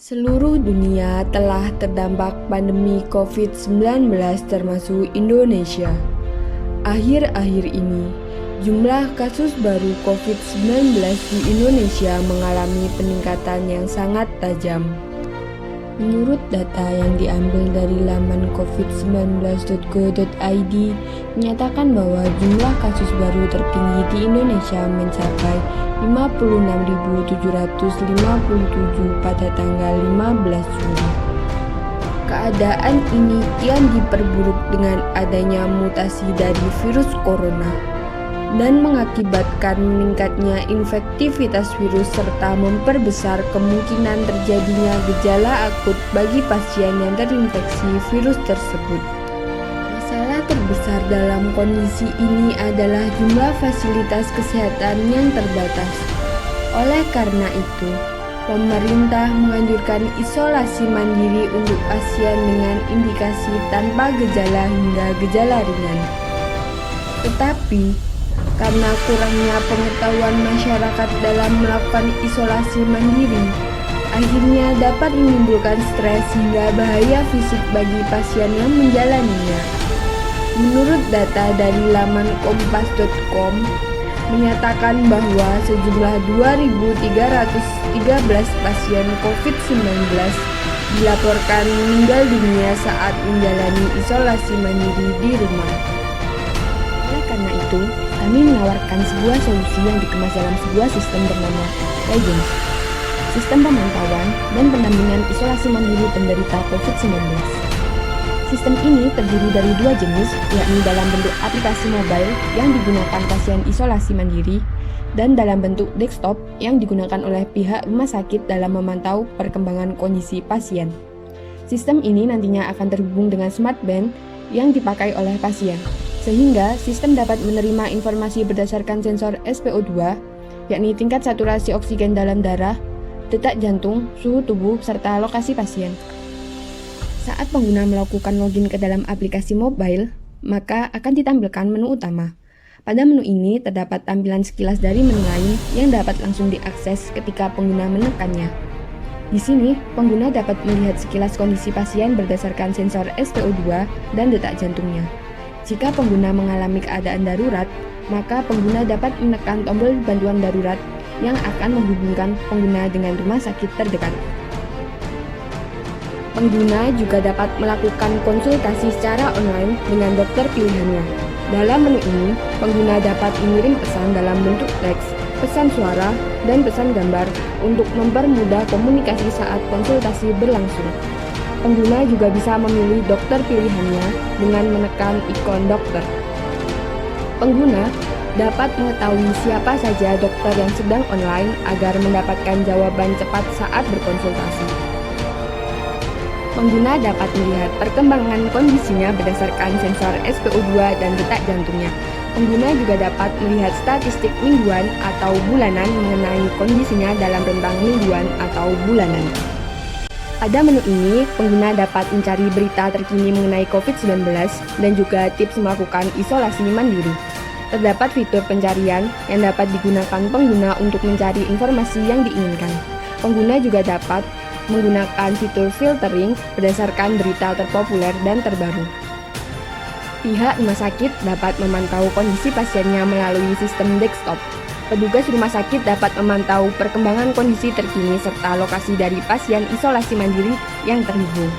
Seluruh dunia telah terdampak pandemi COVID-19 termasuk Indonesia. Akhir-akhir ini, jumlah kasus baru COVID-19 di Indonesia mengalami peningkatan yang sangat tajam. Menurut data yang diambil dari laman covid19.go.id menyatakan bahwa jumlah kasus baru tertinggi di Indonesia mencapai 56.757 pada tanggal 15 Juli. Keadaan ini kian diperburuk dengan adanya mutasi dari virus corona dan mengakibatkan meningkatnya infektivitas virus serta memperbesar kemungkinan terjadinya gejala akut bagi pasien yang terinfeksi virus tersebut. Masalah terbesar dalam kondisi ini adalah jumlah fasilitas kesehatan yang terbatas. Oleh karena itu, pemerintah menganjurkan isolasi mandiri untuk pasien dengan indikasi tanpa gejala hingga gejala ringan. Tetapi, karena kurangnya pengetahuan masyarakat dalam melakukan isolasi mandiri, akhirnya dapat menimbulkan stres hingga bahaya fisik bagi pasien yang menjalaninya. Menurut data dari laman kompas.com, menyatakan bahwa sejumlah 2.313 pasien COVID-19 dilaporkan meninggal dunia saat menjalani isolasi mandiri di rumah. Oleh karena itu, kami menawarkan sebuah solusi yang dikemas dalam sebuah sistem bernama Legends, sistem pemantauan dan pendampingan isolasi mandiri penderita COVID-19. Sistem ini terdiri dari dua jenis, yakni dalam bentuk aplikasi mobile yang digunakan pasien isolasi mandiri dan dalam bentuk desktop yang digunakan oleh pihak rumah sakit dalam memantau perkembangan kondisi pasien. Sistem ini nantinya akan terhubung dengan smart band yang dipakai oleh pasien, sehingga sistem dapat menerima informasi berdasarkan sensor SpO2, yakni tingkat saturasi oksigen dalam darah, detak jantung, suhu tubuh, serta lokasi pasien. Saat pengguna melakukan login ke dalam aplikasi mobile, maka akan ditampilkan menu utama. Pada menu ini terdapat tampilan sekilas dari menu lain yang dapat langsung diakses ketika pengguna menekannya. Di sini, pengguna dapat melihat sekilas kondisi pasien berdasarkan sensor SpO2 dan detak jantungnya. Jika pengguna mengalami keadaan darurat, maka pengguna dapat menekan tombol bantuan darurat yang akan menghubungkan pengguna dengan rumah sakit terdekat. Pengguna juga dapat melakukan konsultasi secara online dengan dokter pilihannya. Dalam menu ini, pengguna dapat mengirim pesan dalam bentuk teks, pesan suara, dan pesan gambar untuk mempermudah komunikasi saat konsultasi berlangsung. Pengguna juga bisa memilih dokter pilihannya dengan menekan ikon dokter. Pengguna dapat mengetahui siapa saja dokter yang sedang online agar mendapatkan jawaban cepat saat berkonsultasi. Pengguna dapat melihat perkembangan kondisinya berdasarkan sensor SpO2 dan detak jantungnya. Pengguna juga dapat melihat statistik mingguan atau bulanan mengenai kondisinya dalam rentang mingguan atau bulanan. Pada menu ini, pengguna dapat mencari berita terkini mengenai COVID-19 dan juga tips melakukan isolasi mandiri. Terdapat fitur pencarian yang dapat digunakan pengguna untuk mencari informasi yang diinginkan. Pengguna juga dapat menggunakan fitur filtering berdasarkan berita terpopuler dan terbaru. Pihak rumah sakit dapat memantau kondisi pasiennya melalui sistem desktop. Petugas rumah sakit dapat memantau perkembangan kondisi terkini serta lokasi dari pasien isolasi mandiri yang terhubung.